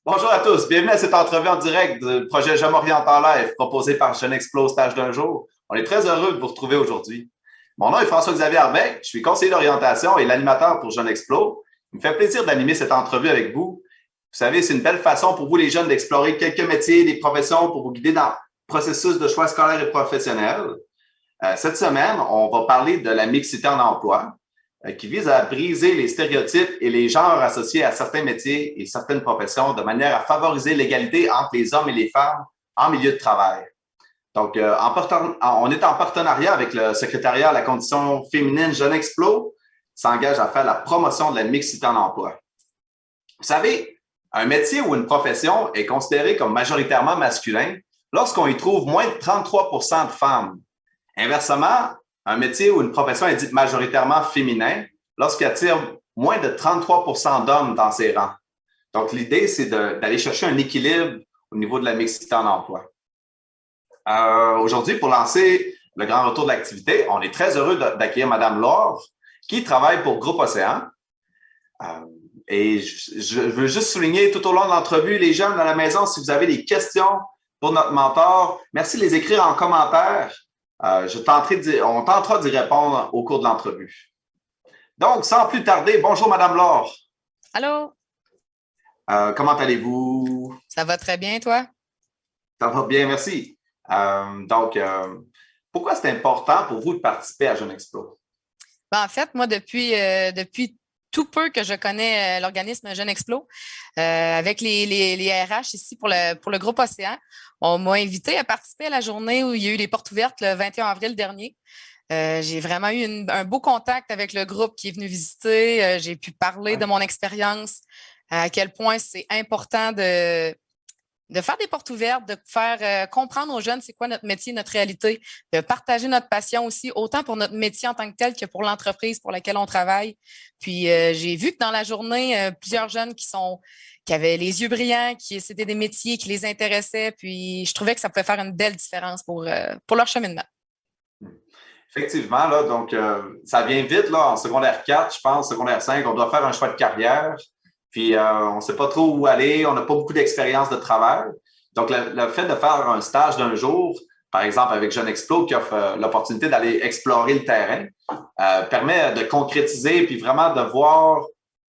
Bonjour à tous, bienvenue à cette entrevue en direct du projet Je m'oriente en live proposé par Jeune Explo Stage d'un jour. On est très heureux de vous retrouver aujourd'hui. Mon nom est François-Xavier Arbeck, je suis conseiller d'orientation et l'animateur pour Jeune Explo. Il me fait plaisir d'animer cette entrevue avec vous. Vous savez, c'est une belle façon pour vous les jeunes d'explorer quelques métiers, des professions pour vous guider dans le processus de choix scolaire et professionnel. Cette semaine, on va parler de la mixité en emploi, qui vise à briser les stéréotypes et les genres associés à certains métiers et certaines professions de manière à favoriser l'égalité entre les hommes et les femmes en milieu de travail. Donc, on est en partenariat avec le secrétariat à la condition féminine Jeune Explo, qui s'engage à faire la promotion de la mixité en emploi. Vous savez, un métier ou une profession est considéré comme majoritairement masculin lorsqu'on y trouve moins de 33 % de femmes. Inversement, un métier ou une profession est dite majoritairement féminin lorsqu'il attire moins de 33 % d'hommes dans ses rangs. Donc, l'idée, c'est d'aller chercher un équilibre au niveau de la mixité en emploi. Aujourd'hui, pour lancer le grand retour de l'activité, on est très heureux d'accueillir Mme Laure, qui travaille pour Groupe Océan. Et je veux juste souligner tout au long de l'entrevue, les jeunes à la maison, si vous avez des questions pour notre mentor, merci de les écrire en commentaire. On tentera d'y répondre au cours de l'entrevue. Donc, sans plus tarder, bonjour Madame Laure. Allô? Comment allez-vous? Ça va très bien, toi? Ça va bien, merci. Pourquoi c'est important pour vous de participer à Jeune Explo? En fait, moi, depuis tout peu que je connais l'organisme Jeune Explo, avec les RH ici pour le groupe Océan, on m'a invité à participer à la journée où il y a eu les portes ouvertes le 21 avril dernier. J'ai vraiment eu un beau contact avec le groupe qui est venu visiter. J'ai pu parler de mon expérience, à quel point c'est important de faire des portes ouvertes, de faire comprendre aux jeunes c'est quoi notre métier, notre réalité, de partager notre passion aussi, autant pour notre métier en tant que tel que pour l'entreprise pour laquelle on travaille. Puis j'ai vu que dans la journée, plusieurs jeunes qui avaient les yeux brillants, qui c'était des métiers qui les intéressaient, puis je trouvais que ça pouvait faire une belle différence pour leur cheminement. Effectivement, là, donc ça vient vite là, en secondaire 4, je pense, secondaire 5, on doit faire un choix de carrière. Puis, on ne sait pas trop où aller, on n'a pas beaucoup d'expérience de travail. Donc, le fait de faire un stage d'un jour, par exemple avec Jeune Explo, qui offre l'opportunité d'aller explorer le terrain, permet de concrétiser puis vraiment de voir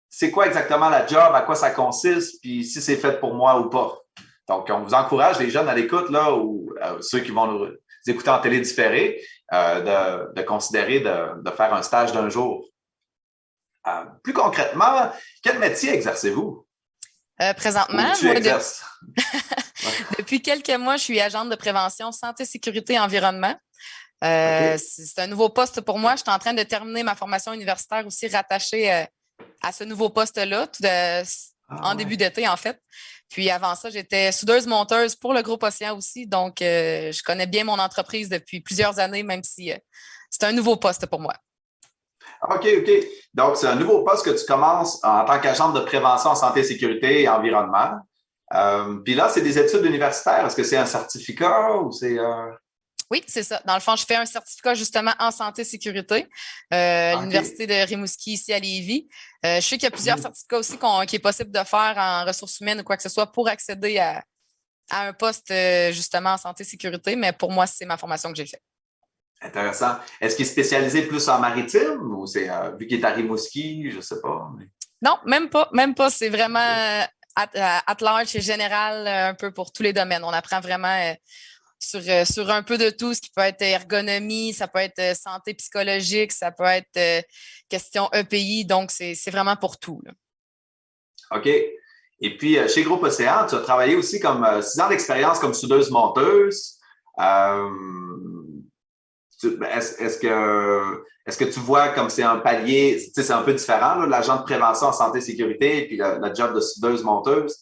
c'est quoi exactement la job, à quoi ça consiste, puis si c'est fait pour moi ou pas. Donc, on vous encourage, les jeunes à l'écoute, là, ou ceux qui vont nous écouter en télédifféré, de considérer de faire un stage d'un jour. Plus concrètement, quel métier exercez-vous? Présentement, depuis quelques mois, je suis agente de prévention santé, sécurité, environnement. Okay. C'est un nouveau poste pour moi. Je suis en train de terminer ma formation universitaire aussi rattachée à ce nouveau poste-là, en début d'été, en fait. Puis avant ça, j'étais soudeuse-monteuse pour le groupe Océan aussi. Donc, je connais bien mon entreprise depuis plusieurs années, même si c'est un nouveau poste pour moi. OK. Donc, c'est un nouveau poste que tu commences en tant qu'agente de prévention en santé, sécurité et environnement. Puis là, c'est des études universitaires. Est-ce que c'est un certificat ou c'est… Oui, c'est ça. Dans le fond, je fais un certificat justement en santé, sécurité à l'Université de Rimouski ici à Lévis. Je sais qu'il y a plusieurs certificats aussi qui est possible de faire en ressources humaines ou quoi que ce soit pour accéder à un poste justement en santé, sécurité. Mais pour moi, c'est ma formation que j'ai faite. Intéressant. Est-ce qu'il est spécialisé plus en maritime ou c'est vu qu'il est à Rimouski, je ne sais pas. Mais… Non, même pas. C'est vraiment at large, c'est général un peu pour tous les domaines. On apprend vraiment sur un peu de tout, ce qui peut être ergonomie, ça peut être santé psychologique, ça peut être question EPI. Donc, c'est vraiment pour tout, là. OK. Et puis, chez Groupe Océan, tu as travaillé aussi comme 6 ans d'expérience comme soudeuse-monteuse. Est-ce que tu vois comme c'est un palier, tu sais, c'est un peu différent, là, l'agent de prévention en santé et sécurité et puis le job de soudeuse-monteuse.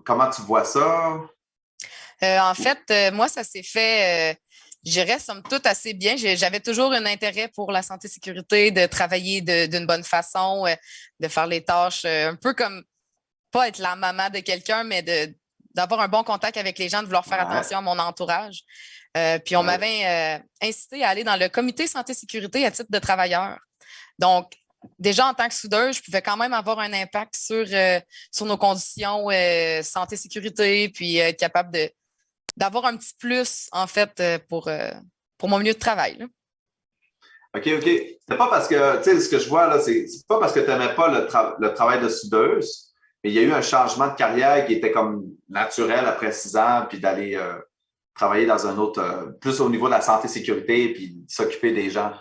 Comment tu vois ça? En fait, moi, ça s'est fait, je dirais, somme toute, assez bien. J'avais toujours un intérêt pour la santé et sécurité, de travailler d'une bonne façon, de faire les tâches un peu comme, pas être la maman de quelqu'un, mais d'avoir un bon contact avec les gens, de vouloir faire attention à mon entourage. Puis on m'avait incité à aller dans le comité santé-sécurité à titre de travailleur. Donc, déjà en tant que soudeur, je pouvais quand même avoir un impact sur nos conditions santé-sécurité, puis être capable d'avoir un petit plus, en fait, pour mon milieu de travail, là. OK, OK. C'est pas parce que, tu sais, ce que je vois là, c'est pas parce que tu n'aimais pas le travail de soudeuse, mais il y a eu un changement de carrière qui était comme naturel après 6 ans, puis d'aller travailler dans un autre, plus au niveau de la santé-sécurité, puis s'occuper des gens.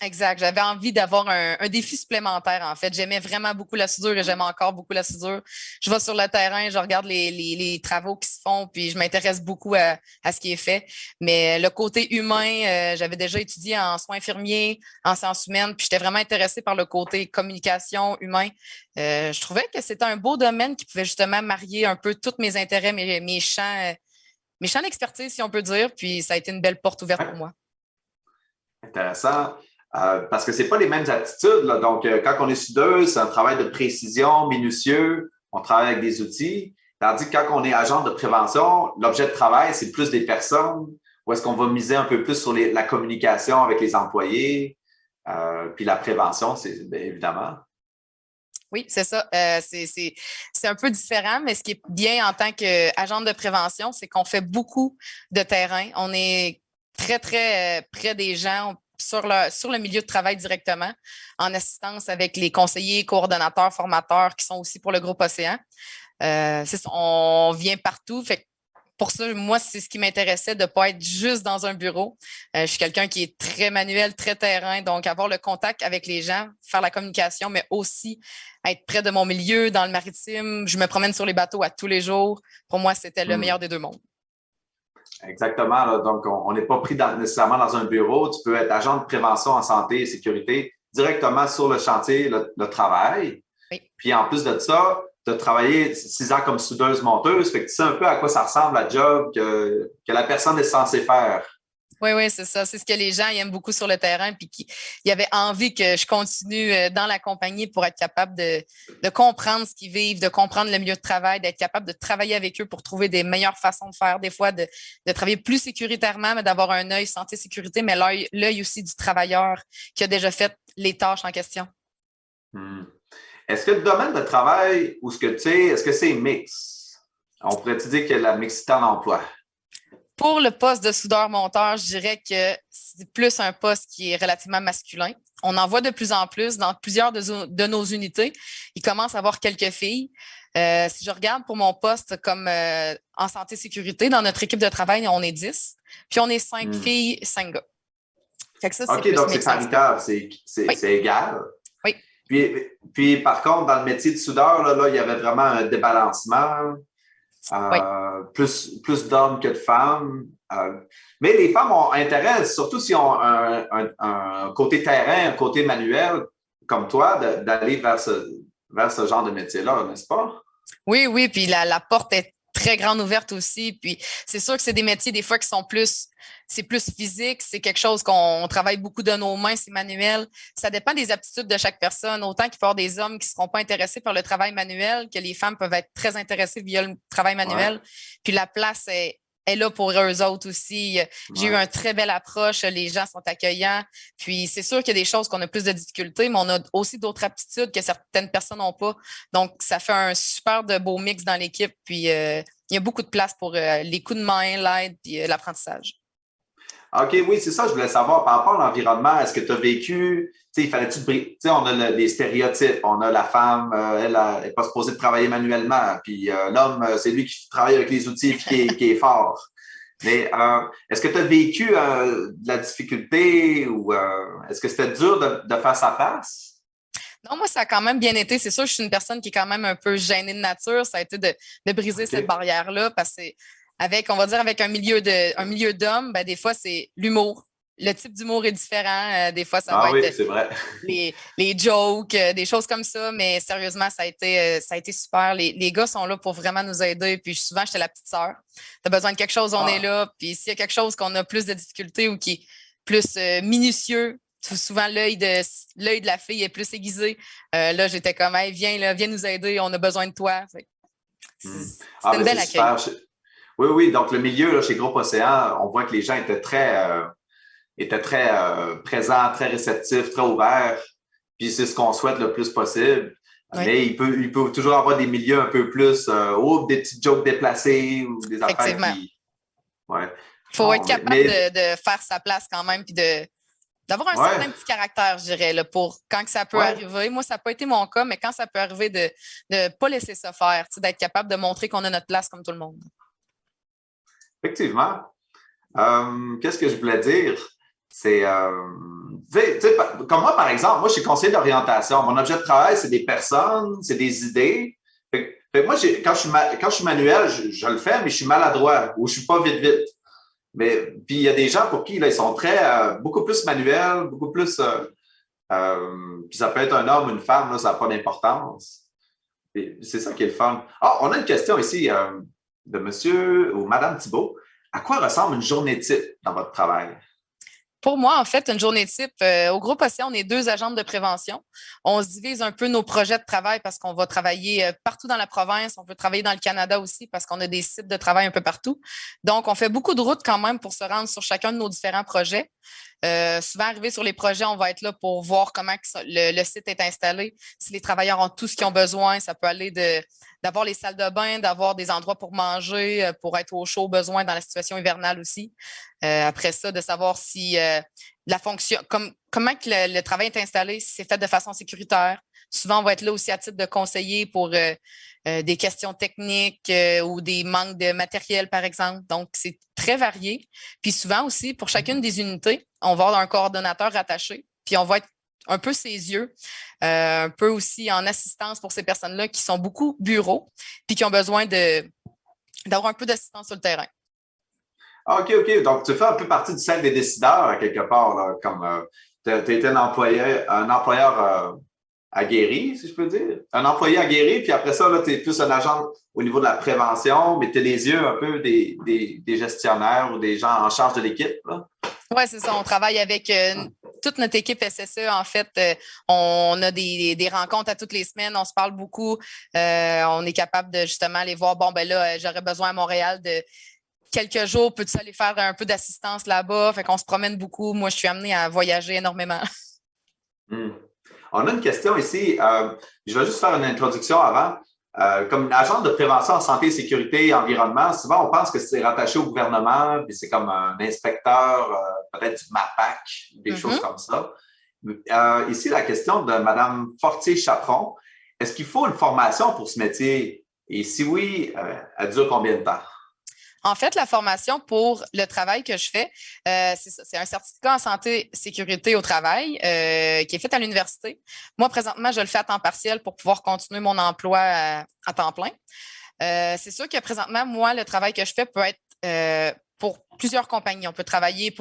Exact. J'avais envie d'avoir un défi supplémentaire, en fait. J'aimais vraiment beaucoup la soudure et j'aime encore beaucoup la soudure. Je vais sur le terrain, je regarde les travaux qui se font, puis je m'intéresse beaucoup à ce qui est fait. Mais le côté humain, j'avais déjà étudié en soins infirmiers, en sciences humaines, puis j'étais vraiment intéressée par le côté communication humain. Je trouvais que c'était un beau domaine qui pouvait justement marier un peu tous mes intérêts, mes champs d'expertise, si on peut dire. Puis ça a été une belle porte ouverte pour moi. Intéressant. Parce que ce n'est pas les mêmes attitudes, là. Donc, quand on est soudeuse, c'est un travail de précision, minutieux, on travaille avec des outils. Tandis que quand on est agent de prévention, l'objet de travail, c'est plus des personnes, où est-ce qu'on va miser un peu plus sur la communication avec les employés, puis la prévention, c'est bien évidemment. Oui, c'est ça. C'est un peu différent, mais ce qui est bien en tant qu'agent de prévention, c'est qu'on fait beaucoup de terrain. On est très, très près des gens sur le milieu de travail directement, en assistance avec les conseillers, coordonnateurs, formateurs qui sont aussi pour le groupe Océan. On vient partout. Fait que pour ça, moi, c'est ce qui m'intéressait de ne pas être juste dans un bureau. Je suis quelqu'un qui est très manuel, très terrain, donc avoir le contact avec les gens, faire la communication, mais aussi être près de mon milieu, dans le maritime. Je me promène sur les bateaux à tous les jours. Pour moi, c'était le meilleur des deux mondes. Exactement. Là. Donc, on n'est pas pris nécessairement dans un bureau. Tu peux être agent de prévention en santé et sécurité directement sur le chantier, le travail. Oui. Puis en plus de ça, tu as travaillé 6 ans comme soudeuse-monteuse. Fait que tu sais un peu à quoi ça ressemble la job que la personne est censée faire. Oui, c'est ça. C'est ce que les gens aiment beaucoup sur le terrain, puis il y avait envie que je continue dans la compagnie pour être capable de comprendre ce qu'ils vivent, de comprendre le milieu de travail, d'être capable de travailler avec eux pour trouver des meilleures façons de faire, des fois de travailler plus sécuritairement, mais d'avoir un œil santé-sécurité, mais l'œil aussi du travailleur qui a déjà fait les tâches en question. Est-ce que le domaine de travail, ou ce que tu sais, est-ce que c'est mix? On pourrait-tu dire qu'il y a la mixité en emploi? Pour le poste de soudeur-monteur, je dirais que c'est plus un poste qui est relativement masculin. On en voit de plus en plus dans plusieurs de nos unités. Il commence à avoir quelques filles. Si je regarde pour mon poste comme en santé-sécurité, dans notre équipe de travail, on est 10. Puis on est 5 filles, 5 gars. Fait que ça, c'est OK, donc c'est paritaire, c'est égal. Oui. Puis, par contre, dans le métier de soudeur, là, il y avait vraiment un débalancement. Oui. Plus d'hommes que de femmes. Mais les femmes ont intérêt, surtout s'ils ont un côté terrain, un côté manuel, comme toi, d'aller vers ce genre de métier-là, n'est-ce pas? Oui, puis la porte est très grande ouverte aussi. Puis c'est sûr que c'est des métiers des fois qui sont c'est plus physique, c'est quelque chose qu'on travaille beaucoup de nos mains, c'est manuel. Ça dépend des aptitudes de chaque personne. Autant qu'il peut y avoir des hommes qui ne seront pas intéressés par le travail manuel, que les femmes peuvent être très intéressées via le travail manuel. Ouais. Puis la place est là pour eux autres aussi. J'ai eu une très belle approche, les gens sont accueillants. Puis c'est sûr qu'il y a des choses qu'on a plus de difficultés, mais on a aussi d'autres aptitudes que certaines personnes n'ont pas. Donc, ça fait un super de beau mix dans l'équipe. Puis il y a beaucoup de place pour les coups de main, l'aide et l'apprentissage. OK, oui, c'est ça, je voulais savoir. Par rapport à l'environnement, est-ce que tu as vécu, tu sais, il fallait-tu, tu sais, on a des stéréotypes. On a la femme, elle n'est pas supposée de travailler manuellement. Puis l'homme, c'est lui qui travaille avec les outils et qui est fort. Mais est-ce que tu as vécu de la difficulté ou est-ce que c'était dur de face à face? Non, moi, ça a quand même bien été. C'est sûr, je suis une personne qui est quand même un peu gênée de nature. Ça a été de briser cette barrière-là parce que avec un milieu d'hommes, ben, des fois, c'est l'humour. Le type d'humour est différent. Des fois, ça va être c'est vrai. les jokes, des choses comme ça. Mais sérieusement, ça a été super. Les gars sont là pour vraiment nous aider. Puis souvent, j'étais la petite sœur. Tu as besoin de quelque chose, on est là. Puis s'il y a quelque chose qu'on a plus de difficultés ou qui est plus minutieux, souvent l'œil de la fille est plus aiguisé. Là, j'étais comme, hey, viens nous aider, on a besoin de toi. C'est une belle accueil. Oui. Donc, le milieu là, chez Groupe Océan, on voit que les gens étaient très présents, très réceptifs, très ouverts. puis c'est ce qu'on souhaite le plus possible. Oui, Mais il peut toujours avoir des milieux un peu plus, ou des petites jokes déplacées ou des affaires effectivement. qui. Ouais. Il faut Bon, être capable de faire sa place quand même, puis d'avoir un ouais, certain petit caractère, je dirais, là, pour quand que ça peut ouais, arriver. Moi, ça n'a pas été mon cas, mais quand ça peut arriver de ne pas laisser ça faire, d'être capable de montrer qu'on a notre place comme tout le monde. effectivement. Qu'est-ce que je voulais dire? C'est, tu sais, comme moi, par exemple, moi, je suis conseiller d'orientation. Mon objet de travail, c'est des personnes, c'est des idées. Fait que moi, quand je suis manuel, je le fais, mais je suis maladroit ou je suis pas vite. Mais puis il y a des gens pour qui là, ils sont très beaucoup plus manuels, beaucoup plus. Puis ça peut être un homme ou une femme, là, ça n'a pas d'importance. Et c'est ça qui est le fun. Ah, on a une question ici de Monsieur ou Madame Thibault. À quoi ressemble une journée type dans votre travail? Pour moi, en fait, une journée type, au groupe Océan, on est 2 agentes de prévention. On se divise un peu nos projets de travail parce qu'on va travailler partout dans la province. On peut travailler dans le Canada aussi parce qu'on a des sites de travail un peu partout. Donc, on fait beaucoup de routes quand même pour se rendre sur chacun de nos différents projets. Souvent, arrivé sur les projets, on va être là pour voir comment le site est installé, si les travailleurs ont tout ce qu'ils ont besoin. Ça peut aller d'avoir les salles de bain, d'avoir des endroits pour manger, pour être au chaud au besoin dans la situation hivernale aussi. Après ça, de savoir si la fonction, comment que le travail est installé, si c'est fait de façon sécuritaire. Souvent, on va être là aussi à titre de conseiller pour des questions techniques ou des manques de matériel, par exemple. Donc, c'est très varié. Puis souvent aussi, pour chacune des unités, on va avoir un coordonnateur rattaché, puis on va être un peu ses yeux, un peu aussi en assistance pour ces personnes-là qui sont beaucoup bureaux, puis qui ont besoin d'avoir un peu d'assistance sur le terrain. Ah, OK. Donc, tu fais un peu partie du cercle des décideurs, à quelque part, là, comme tu as été un employeur aguerri, si je peux dire. Un employé aguerri, puis après ça, tu es plus un agent au niveau de la prévention, mais tu as les yeux un peu des gestionnaires ou des gens en charge de l'équipe, là. Oui, c'est ça. On travaille avec toute notre équipe SSE. En fait, on a des rencontres à toutes les semaines. On se parle beaucoup. On est capable de justement aller voir, bon, ben là, j'aurais besoin à Montréal de quelques jours. Peux-tu aller faire un peu d'assistance là-bas? Fait qu'on se promène beaucoup. Moi, je suis amenée à voyager énormément. Hmm. On a une question ici. Je vais juste faire une introduction avant. Comme une agente de prévention en santé, sécurité et environnement, souvent on pense que c'est rattaché au gouvernement, puis c'est comme un inspecteur, peut-être du MAPAC, des choses Mhm. comme ça. Ici, la question de Mme Fortier-Chaperon, est-ce qu'il faut une formation pour ce métier? Et si oui, elle dure combien de temps? En fait, la formation pour le travail que je fais, c'est un certificat en santé sécurité au travail qui est fait à l'université. Moi, présentement, je le fais à temps partiel pour pouvoir continuer mon emploi à temps plein. C'est sûr que présentement, moi, le travail que je fais peut être pour plusieurs compagnies. On peut travailler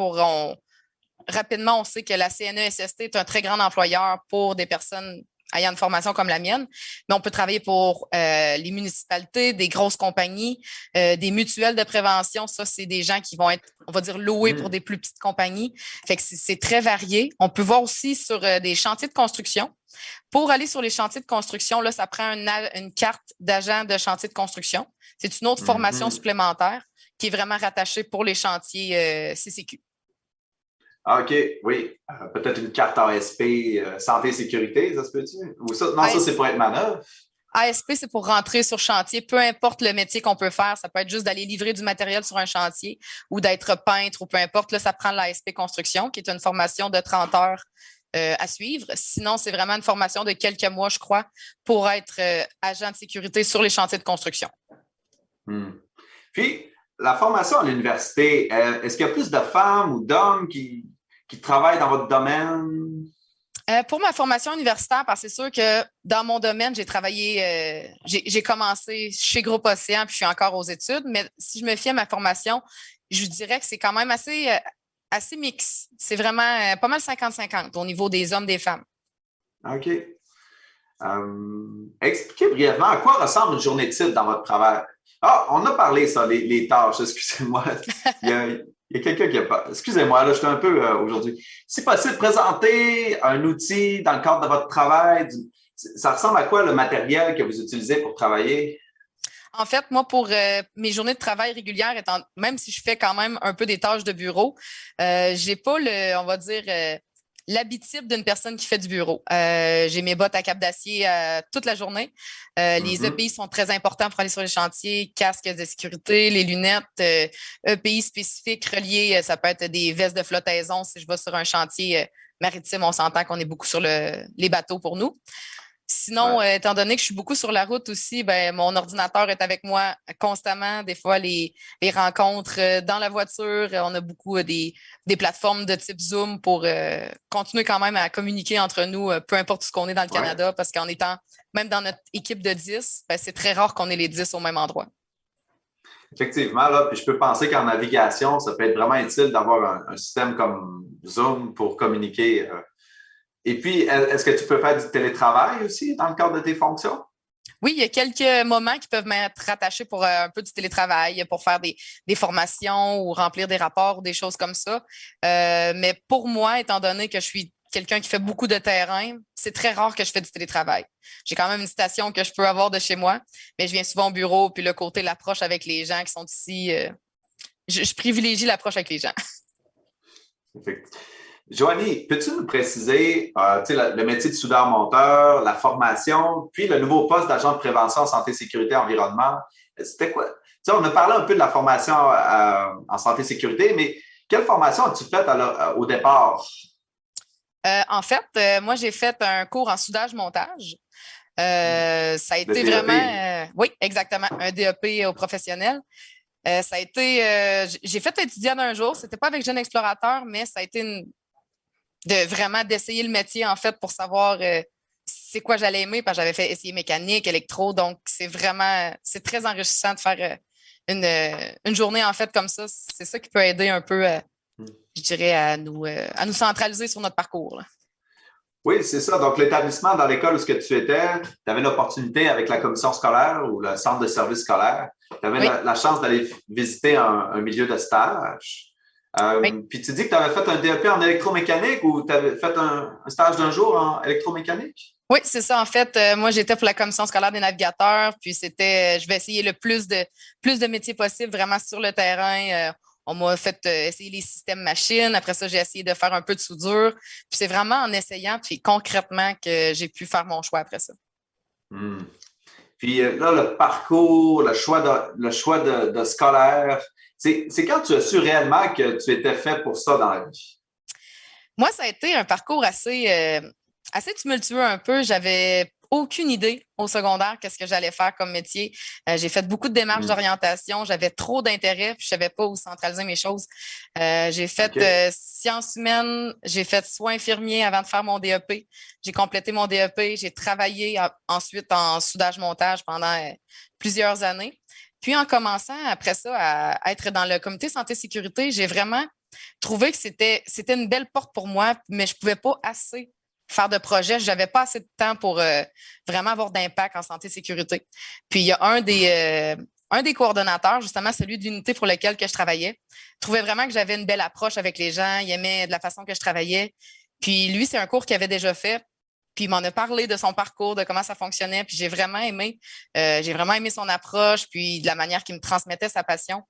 rapidement, on sait que la CNESST est un très grand employeur pour des personnes ayant une formation comme la mienne, mais on peut travailler pour les municipalités, des grosses compagnies, des mutuelles de prévention. Ça, c'est des gens qui vont être, on va dire, loués pour des plus petites compagnies. Fait que c'est très varié. On peut voir aussi sur des chantiers de construction. Pour aller sur les chantiers de construction, là, ça prend une carte d'agent de chantier de construction. C'est une autre formation supplémentaire qui est vraiment rattachée pour les chantiers CCQ. Ah, OK, oui. Peut-être une carte ASP, santé et sécurité, ça se peut-tu? Ou ça, non, ça, AS c'est pour être manœuvre. ASP, c'est pour rentrer sur chantier, peu importe le métier qu'on peut faire. Ça peut être juste d'aller livrer du matériel sur un chantier ou d'être peintre ou peu importe. Là, ça prend l'ASP Construction, qui est une formation de 30 heures à suivre. Sinon, c'est vraiment une formation de quelques mois, je crois, pour être agent de sécurité sur les chantiers de construction. Puis, la formation à l'université, est-ce qu'il y a plus de femmes ou d'hommes qui travaillent dans votre domaine? Pour ma formation universitaire, parce que c'est sûr que dans mon domaine, j'ai travaillé, j'ai commencé chez Groupe Océan, puis je suis encore aux études, mais si je me fie à ma formation, je dirais que c'est quand même assez mix. C'est vraiment pas mal 50-50 au niveau des hommes et des femmes. OK. Expliquez brièvement à quoi ressemble une journée type dans votre travail. Ah, on a parlé, ça, les tâches, excusez-moi. Il y a quelqu'un qui a pas. Excusez-moi, là, je suis un peu aujourd'hui. Si possible, présenter un outil dans le cadre de votre travail. Ça ressemble à quoi le matériel que vous utilisez pour travailler? En fait, moi, pour mes journées de travail régulières, même si je fais quand même un peu des tâches de bureau, j'ai pas on va dire, l'habitude d'une personne qui fait du bureau. J'ai mes bottes à cap d'acier toute la journée. Les EPI sont très importants pour aller sur les chantiers, casques de sécurité, les lunettes, EPI spécifiques reliés, ça peut être des vestes de flottaison. Si je vais sur un chantier maritime, on s'entend qu'on est beaucoup sur les bateaux pour nous. Sinon, étant donné que je suis beaucoup sur la route aussi, ben, mon ordinateur est avec moi constamment. Des fois, les rencontres dans la voiture, on a beaucoup des plateformes de type Zoom pour continuer quand même à communiquer entre nous, peu importe où qu'on est dans le Canada, parce qu'en étant même dans notre équipe de 10, ben, c'est très rare qu'on ait les 10 au même endroit. Effectivement, là, puis je peux penser qu'en navigation, ça peut être vraiment utile d'avoir un système comme Zoom pour communiquer. Et puis, est-ce que tu peux faire du télétravail aussi dans le cadre de tes fonctions? Oui, il y a quelques moments qui peuvent m'être rattachés pour un peu du télétravail, pour faire des formations ou remplir des rapports ou des choses comme ça. Mais pour moi, étant donné que je suis quelqu'un qui fait beaucoup de terrain, c'est très rare que je fais du télétravail. J'ai quand même une station que je peux avoir de chez moi, mais je viens souvent au bureau, puis le côté l'approche avec les gens qui sont ici, je privilégie l'approche avec les gens. Effectivement. Joanie, peux-tu nous préciser le métier de soudeur-monteur, la formation, puis le nouveau poste d'agent de prévention en santé, sécurité, environnement? C'était quoi? On a parlé un peu de la formation en santé, sécurité, mais quelle formation as-tu faite au départ? En fait, moi, j'ai fait un cours en soudage-montage. Ça a été vraiment... oui, exactement, un DEP au professionnel. Ça a été... j'ai fait étudiant d'un jour. C'était pas avec Jeune Explorateur, mais ça a été vraiment d'essayer le métier, en fait, pour savoir c'est quoi j'allais aimer, parce que j'avais fait essayer mécanique, électro, donc c'est très enrichissant de faire une journée, en fait, comme ça. C'est ça qui peut aider un peu, je dirais, à nous centraliser sur notre parcours, là. Oui, c'est ça. Donc, l'établissement dans l'école où tu étais, tu avais l'opportunité avec la commission scolaire ou le centre de service scolaire, tu avais la chance d'aller visiter un milieu de stage. Puis tu dis que tu avais fait un DEP en électromécanique ou tu avais fait un stage d'un jour en électromécanique? Oui, c'est ça. En fait, moi, j'étais pour la commission scolaire des navigateurs, puis c'était, je vais essayer le plus de métiers possible vraiment sur le terrain. On m'a fait essayer les systèmes machines. Après ça, j'ai essayé de faire un peu de soudure. Puis c'est vraiment en essayant, puis concrètement, que j'ai pu faire mon choix après ça. Puis là, le parcours, le choix de scolaire, c'est quand tu as su réellement que tu étais fait pour ça dans la vie? Moi, ça a été un parcours assez tumultueux un peu. J'avais aucune idée au secondaire qu'est-ce que j'allais faire comme métier. J'ai fait beaucoup de démarches d'orientation. J'avais trop d'intérêt, puis je savais pas où centraliser mes choses. J'ai fait sciences humaines. J'ai fait soins infirmiers avant de faire mon DEP. J'ai complété mon DEP. J'ai travaillé ensuite en soudage-montage pendant plusieurs années. Puis en commençant après ça à être dans le comité santé-sécurité, j'ai vraiment trouvé que c'était une belle porte pour moi, mais je pouvais pas assez faire de projets. Je n'avais pas assez de temps pour vraiment avoir d'impact en santé et sécurité. Puis, il y a un des coordonnateurs, justement, celui de l'unité pour lequel que je travaillais, trouvait vraiment que j'avais une belle approche avec les gens. Il aimait de la façon que je travaillais. Puis, lui, c'est un cours qu'il avait déjà fait. Puis, il m'en a parlé de son parcours, de comment ça fonctionnait. Puis, j'ai vraiment aimé son approche, puis de la manière qu'il me transmettait sa passion.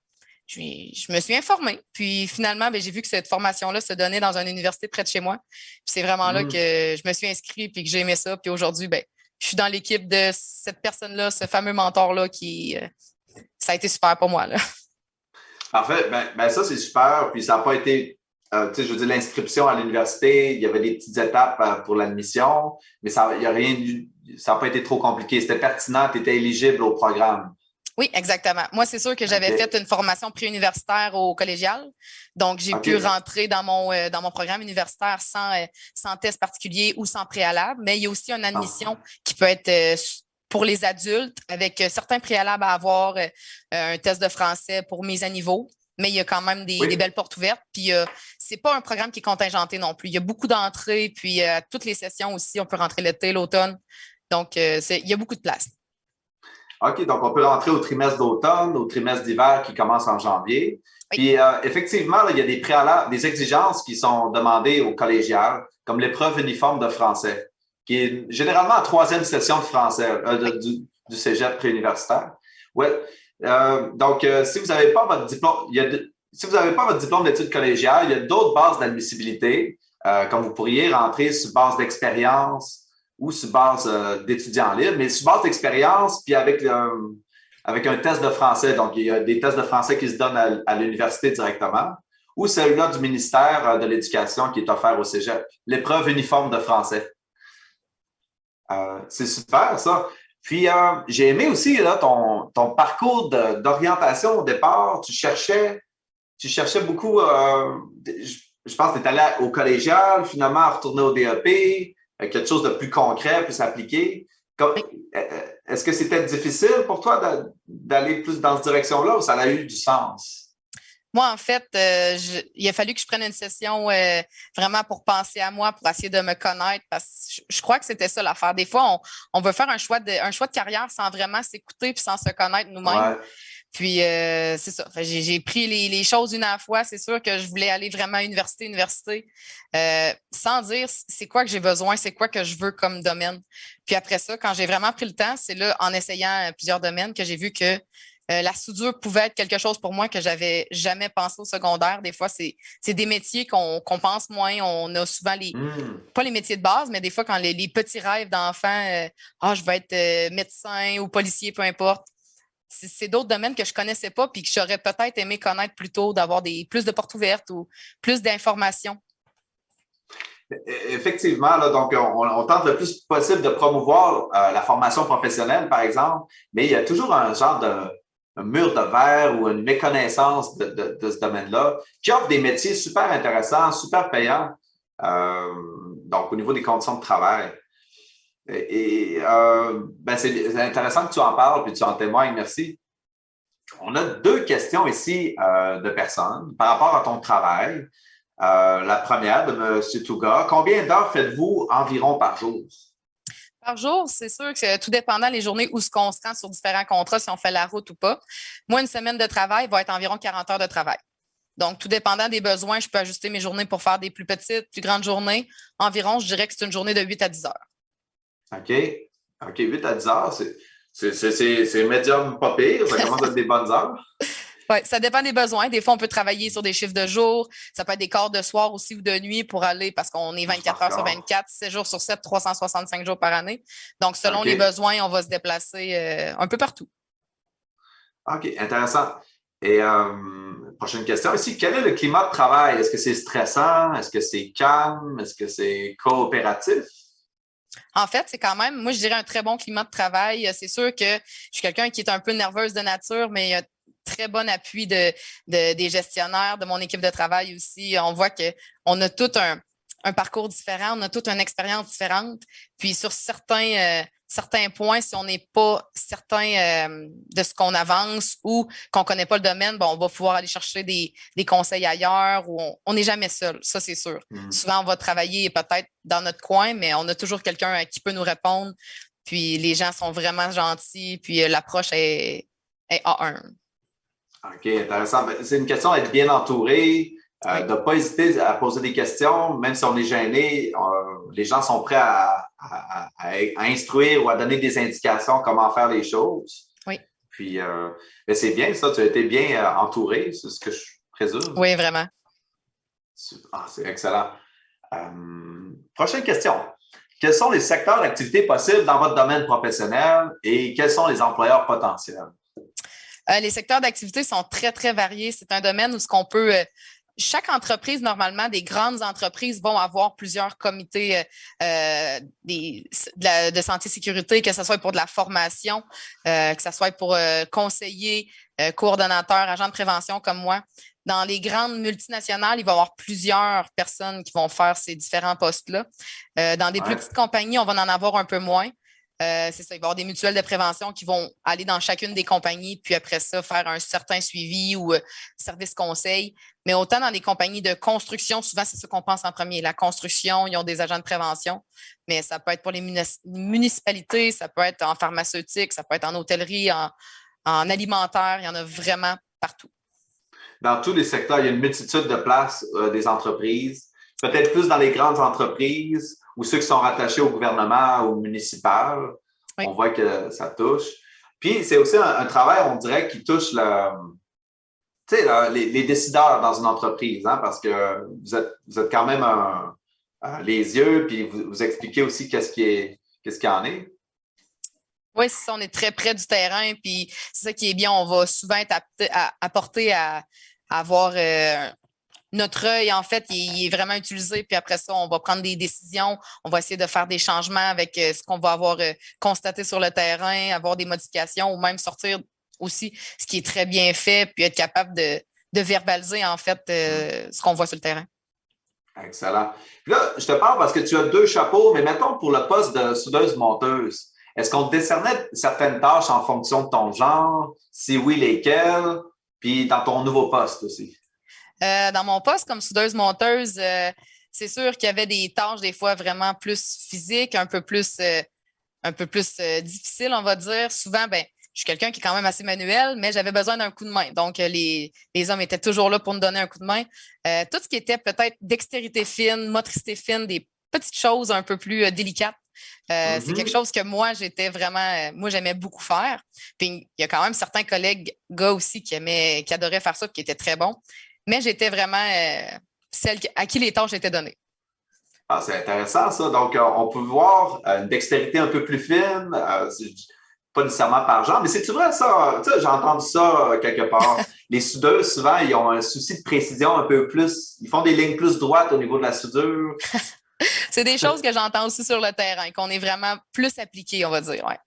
Je me suis informée. Puis finalement, j'ai vu que cette formation-là se donnait dans une université près de chez moi. Puis c'est vraiment là que je me suis inscrite puis que j'ai aimé ça. Puis aujourd'hui, je suis dans l'équipe de cette personne-là, ce fameux mentor-là qui... ça a été super pour moi, là. Parfait. Ça, c'est super. Puis ça n'a pas été... je veux dire, l'inscription à l'université, il y avait des petites étapes pour l'admission, mais ça n'a pas été trop compliqué. C'était pertinent, tu étais éligible au programme. Oui, exactement. Moi, c'est sûr que j'avais fait une formation préuniversitaire au collégial. Donc, j'ai pu rentrer dans mon programme universitaire sans test particulier ou sans préalable. Mais il y a aussi une admission qui peut être pour les adultes avec certains préalables à avoir, un test de français pour mise à niveau. Mais il y a quand même des belles portes ouvertes. Puis, c'est pas un programme qui est contingenté non plus. Il y a beaucoup d'entrées. Puis, à toutes les sessions aussi, on peut rentrer l'été, l'automne. Donc, il y a beaucoup de place. OK, donc on peut rentrer au trimestre d'automne, au trimestre d'hiver qui commence en janvier. Oui. Puis effectivement, là, il y a des préalables, des exigences qui sont demandées au collégial, comme l'épreuve uniforme de français, qui est généralement en troisième session de français du cégep préuniversitaire. Ouais. Donc, si vous n'avez pas votre diplôme, si vous n'avez pas votre diplôme d'études collégiales, il y a d'autres bases d'admissibilité. comme vous pourriez rentrer sur base d'expérience ou sur base d'étudiants libres, mais sur base d'expérience, puis avec un test de français. Donc, il y a des tests de français qui se donnent à l'université directement, ou celui-là du ministère de l'Éducation qui est offert au Cégep. L'épreuve uniforme de français. C'est super, ça. Puis, j'ai aimé aussi là, ton parcours d'orientation au départ. Tu cherchais beaucoup, je pense que tu es allé au collégial, finalement, retourner au DEP, quelque chose de plus concret, plus appliqué. Est-ce que c'était difficile pour toi d'aller plus dans cette direction-là ou ça a eu du sens? Moi, en fait, il a fallu que je prenne une session vraiment pour penser à moi, pour essayer de me connaître, parce que je crois que c'était ça l'affaire. Des fois, on veut faire un choix de carrière sans vraiment s'écouter puis sans se connaître nous-mêmes. Ouais. Puis, c'est ça. J'ai pris les choses une à la fois. C'est sûr que je voulais aller vraiment à université, sans dire c'est quoi que j'ai besoin, c'est quoi que je veux comme domaine. Puis après ça, quand j'ai vraiment pris le temps, c'est là, en essayant plusieurs domaines, que j'ai vu que la soudure pouvait être quelque chose pour moi que j'avais jamais pensé au secondaire. Des fois, c'est des métiers qu'on pense moins. On a souvent pas les métiers de base, mais des fois, quand les petits rêves d'enfants, je vais être médecin ou policier, peu importe. C'est d'autres domaines que je connaissais pas puis que j'aurais peut-être aimé connaître plus tôt, d'avoir plus de portes ouvertes ou plus d'informations. Effectivement, là, donc on tente le plus possible de promouvoir la formation professionnelle, par exemple, mais il y a toujours un genre un mur de verre ou une méconnaissance de ce domaine-là qui offre des métiers super intéressants, super payants, donc au niveau des conditions de travail. C'est intéressant que tu en parles puis tu en témoignes, merci. On a 2 questions ici de personnes par rapport à ton travail. La première de M. Touga. Combien d'heures faites-vous environ par jour? Par jour, c'est sûr que tout dépendant les journées où ce qu'on se rend sur différents contrats, si on fait la route ou pas. Moi, une semaine de travail va être environ 40 heures de travail. Donc, tout dépendant des besoins, je peux ajuster mes journées pour faire des plus petites, plus grandes journées. Environ, je dirais que c'est une journée de 8 à 10 heures. OK. 8 à 10 heures, c'est médium pas pire. Ça commence à être des bonnes heures. Oui, ça dépend des besoins. Des fois, on peut travailler sur des chiffres de jour. Ça peut être des quarts de soir aussi ou de nuit pour aller, parce qu'on est 24 heures sur 24, 7 jours sur 7, 365 jours par année. Donc, selon les besoins, on va se déplacer un peu partout. OK, intéressant. Et prochaine question ici, quel est le climat de travail? Est-ce que c'est stressant? Est-ce que c'est calme? Est-ce que c'est coopératif? En fait, c'est quand même, moi, je dirais un très bon climat de travail. C'est sûr que je suis quelqu'un qui est un peu nerveuse de nature, mais il y a très bon appui des gestionnaires, de mon équipe de travail aussi. On voit qu'on a tout un parcours différent, on a toute une expérience différente. Puis sur certains points, si on n'est pas certain de ce qu'on avance ou qu'on ne connaît pas le domaine, on va pouvoir aller chercher des conseils ailleurs ou on n'est jamais seul, ça c'est sûr. Souvent, on va travailler peut-être dans notre coin, mais on a toujours quelqu'un qui peut nous répondre. Puis les gens sont vraiment gentils, puis l'approche est A1. OK, intéressant. C'est une question d'être bien entouré, de ne pas hésiter à poser des questions, même si on est gêné. Les gens sont prêts à instruire ou à donner des indications comment faire les choses. Oui. Puis, c'est bien ça, tu as été bien entouré, c'est ce que je présume. Oui, vraiment. C'est excellent. Prochaine question. Quels sont les secteurs d'activité possibles dans votre domaine professionnel et quels sont les employeurs potentiels? Les secteurs d'activité sont très, très variés. C'est un domaine où ce qu'on peut... chaque entreprise, normalement, des grandes entreprises vont avoir plusieurs comités de santé et sécurité, que ce soit pour de la formation, que ce soit pour conseiller, coordonnateur, agent de prévention comme moi. Dans les grandes multinationales, il va y avoir plusieurs personnes qui vont faire ces différents postes-là. Dans des plus petites compagnies, on va en avoir un peu moins. C'est ça, il va y avoir des mutuelles de prévention qui vont aller dans chacune des compagnies, puis après ça, faire un certain suivi ou service conseil. Mais autant dans les compagnies de construction, souvent, c'est ça qu'on pense en premier. La construction, ils ont des agents de prévention, mais ça peut être pour les municipalités, ça peut être en pharmaceutique, ça peut être en hôtellerie, en alimentaire, il y en a vraiment partout. Dans tous les secteurs, il y a une multitude de places des entreprises, peut-être plus dans les grandes entreprises, ou ceux qui sont rattachés au gouvernement ou au municipal. Oui. On voit que ça touche. Puis, c'est aussi un travail, on dirait, qui touche les décideurs dans une entreprise, hein, parce que vous êtes quand même les yeux, puis vous expliquez aussi qu'est-ce qu'il en est. Oui, c'est ça, on est très près du terrain, puis c'est ça qui est bien. On va souvent être apporté à avoir notre œil, en fait, il est vraiment utilisé, puis après ça, on va prendre des décisions, on va essayer de faire des changements avec ce qu'on va avoir constaté sur le terrain, avoir des modifications ou même sortir aussi ce qui est très bien fait, puis être capable de verbaliser, en fait, ce qu'on voit sur le terrain. Excellent. Puis là, je te parle parce que tu as 2 chapeaux, mais mettons pour le poste de soudeuse-monteuse, est-ce qu'on te décernait certaines tâches en fonction de ton genre? Si oui, lesquelles? Puis dans ton nouveau poste aussi. Dans mon poste comme soudeuse-monteuse, c'est sûr qu'il y avait des tâches des fois vraiment plus physiques, un peu plus difficiles, on va dire. Souvent, ben, je suis quelqu'un qui est quand même assez manuel, mais j'avais besoin d'un coup de main. Donc, les hommes étaient toujours là pour me donner un coup de main. Tout ce qui était peut-être dextérité fine, motricité fine, des petites choses un peu plus délicates. C'est quelque chose que moi, moi, j'aimais beaucoup faire. Puis, il y a quand même certains collègues, gars aussi, qui adoraient faire ça, qui étaient très bons. Mais j'étais vraiment celle à qui les tâches étaient données. Ah, c'est intéressant, ça. Donc, on peut voir une dextérité un peu plus fine, pas nécessairement par genre, mais c'est-tu vrai, ça? Tu sais, j'ai entendu ça quelque part. Les soudeurs, souvent, ils ont un souci de précision un peu plus. Ils font des lignes plus droites au niveau de la soudure. C'est des choses que j'entends aussi sur le terrain, qu'on est vraiment plus appliqué, on va dire. Ouais.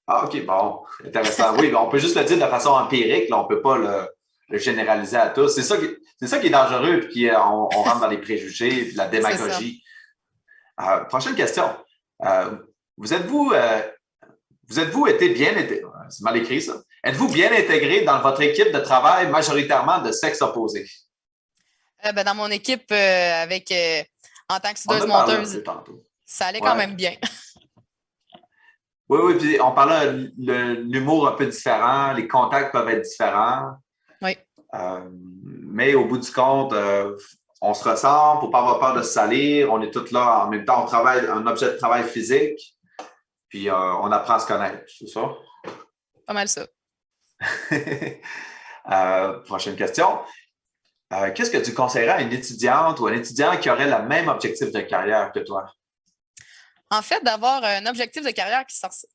Ah, OK, bon. Intéressant. Oui, on peut juste le dire de façon empirique. Là, on ne peut pas le généraliser à tous. C'est ça qui est dangereux, puis on rentre dans les préjugés, puis la démagogie. Prochaine question. Vous êtes-vous été bien intégré? C'est mal écrit, ça. Êtes-vous bien intégré dans votre équipe de travail majoritairement de sexe opposé? Dans mon équipe, en tant que soudeuse-monteuse, ça allait quand même bien. Oui, puis on parlait de l'humour un peu différent, les contacts peuvent être différents. Oui. Mais au bout du compte, on se ressemble, il ne faut pas avoir peur de se salir, on est tous là en même temps, on travaille un objet de travail physique, puis on apprend à se connaître, c'est ça? Pas mal ça. Prochaine question. Qu'est-ce que tu conseillerais à une étudiante ou un étudiant qui aurait le même objectif de carrière que toi? En fait, d'avoir un objectif de carrière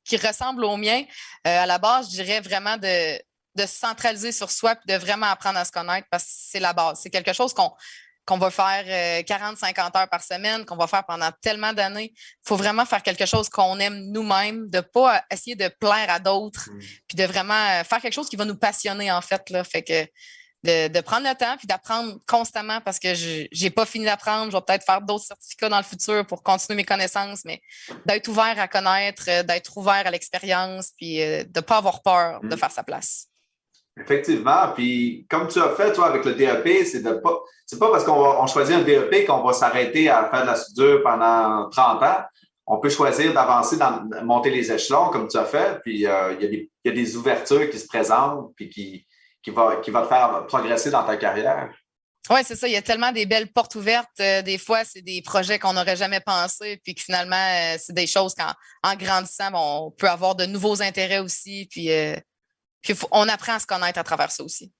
qui ressemble au mien, à la base, je dirais vraiment de se centraliser sur soi et de vraiment apprendre à se connaître parce que c'est la base. C'est quelque chose qu'on va faire 40-50 heures par semaine, qu'on va faire pendant tellement d'années. Il faut vraiment faire quelque chose qu'on aime nous-mêmes, de ne pas essayer de plaire à d'autres, puis de vraiment faire quelque chose qui va nous passionner, en fait. Là. Fait que de prendre le temps puis d'apprendre constamment parce que je n'ai pas fini d'apprendre. Je vais peut-être faire d'autres certificats dans le futur pour continuer mes connaissances, mais d'être ouvert à connaître, d'être ouvert à l'expérience puis de ne pas avoir peur de faire sa place. Effectivement. Puis, comme tu as fait, toi, avec le DEP, c'est pas parce qu'on choisit un DEP qu'on va s'arrêter à faire de la soudure pendant 30 ans. On peut choisir d'avancer, monter les échelons, comme tu as fait. Puis, il y a des ouvertures qui se présentent puis qui va te faire progresser dans ta carrière. Oui, c'est ça. Il y a tellement des belles portes ouvertes. Des fois, c'est des projets qu'on n'aurait jamais pensé, puis que finalement, c'est des choses qu'en grandissant, on peut avoir de nouveaux intérêts aussi. Puis on apprend à se connaître à travers ça aussi.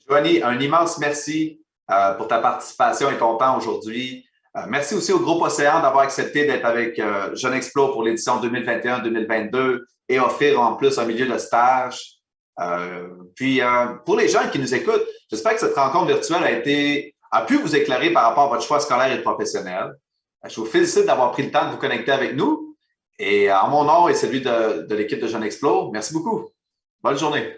Joanie, un immense merci pour ta participation et ton temps aujourd'hui. Merci aussi au Groupe Océan d'avoir accepté d'être avec Jeune Explo pour l'édition 2021-2022 et offrir en plus un milieu de stage. Puis, pour les gens qui nous écoutent, j'espère que cette rencontre virtuelle a pu vous éclairer par rapport à votre choix scolaire et professionnel. Je vous félicite d'avoir pris le temps de vous connecter avec nous. Et en mon nom et celui de l'équipe de Jeune Explo, merci beaucoup. Bonne journée.